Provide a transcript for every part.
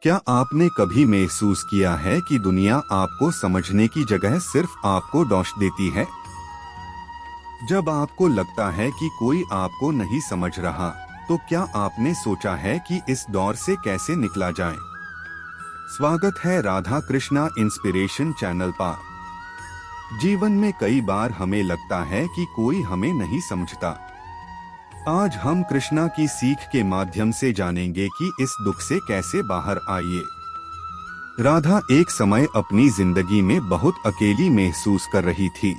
क्या आपने कभी महसूस किया है कि दुनिया आपको समझने की जगह सिर्फ आपको दोष देती है? जब आपको लगता है कि कोई आपको नहीं समझ रहा, तो क्या आपने सोचा है कि इस दौर से कैसे निकला जाए? स्वागत है राधा कृष्णा इंस्पिरेशन चैनल पर। जीवन में कई बार हमें लगता है कि कोई हमें नहीं समझता। आज हम कृष्णा की सीख के माध्यम से जानेंगे कि इस दुख से कैसे बाहर आइए। राधा एक समय अपनी जिंदगी में बहुत अकेली महसूस कर रही थी।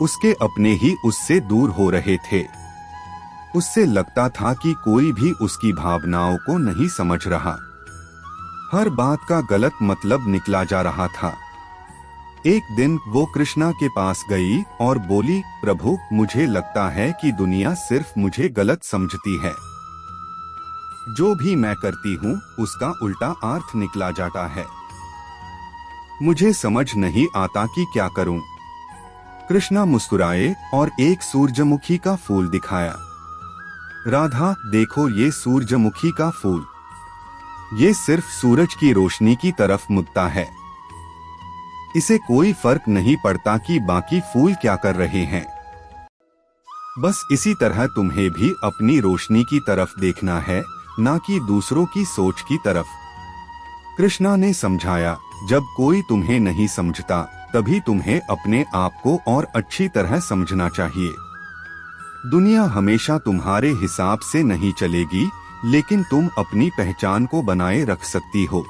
उसके अपने ही उससे दूर हो रहे थे। उससे लगता था कि कोई भी उसकी भावनाओं को नहीं समझ रहा। हर बात का गलत मतलब निकला जा रहा था। एक दिन वो कृष्णा के पास गई और बोली, प्रभु, मुझे लगता है कि दुनिया सिर्फ मुझे गलत समझती है। जो भी मैं करती हूँ उसका उल्टा अर्थ निकला जाता है। मुझे समझ नहीं आता कि क्या करूँ। कृष्णा मुस्कुराए और एक सूरजमुखी का फूल दिखाया। राधा, देखो ये सूरजमुखी का फूल। ये सिर्फ सूरज की रोशनी की तरफ मुड़ता है। इसे कोई फर्क नहीं पड़ता कि बाकी फूल क्या कर रहे हैं। बस इसी तरह तुम्हें भी अपनी रोशनी की तरफ देखना है, ना कि दूसरों की सोच की तरफ। कृष्णा ने समझाया, जब कोई तुम्हें नहीं समझता तभी तुम्हें अपने आप को और अच्छी तरह समझना चाहिए। दुनिया हमेशा तुम्हारे हिसाब से नहीं चलेगी, लेकिन तुम अपनी पहचान को बनाए रख सकती हो।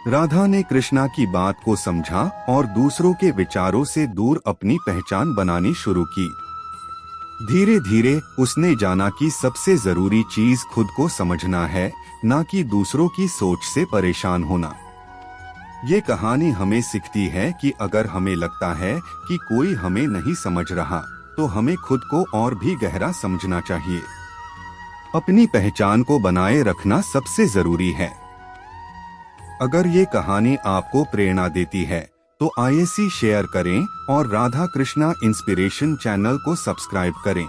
राधा ने कृष्णा की बात को समझा और दूसरों के विचारों से दूर अपनी पहचान बनानी शुरू की। धीरे धीरे उसने जाना कि सबसे जरूरी चीज खुद को समझना है, ना कि दूसरों की सोच से परेशान होना। ये कहानी हमें सिखाती है कि अगर हमें लगता है कि कोई हमें नहीं समझ रहा, तो हमें खुद को और भी गहरा समझना चाहिए। अपनी पहचान को बनाए रखना सबसे जरूरी है। अगर ये कहानी आपको प्रेरणा देती है तो आइए शेयर करें और राधा कृष्णा इंस्पिरेशन चैनल को सब्सक्राइब करें।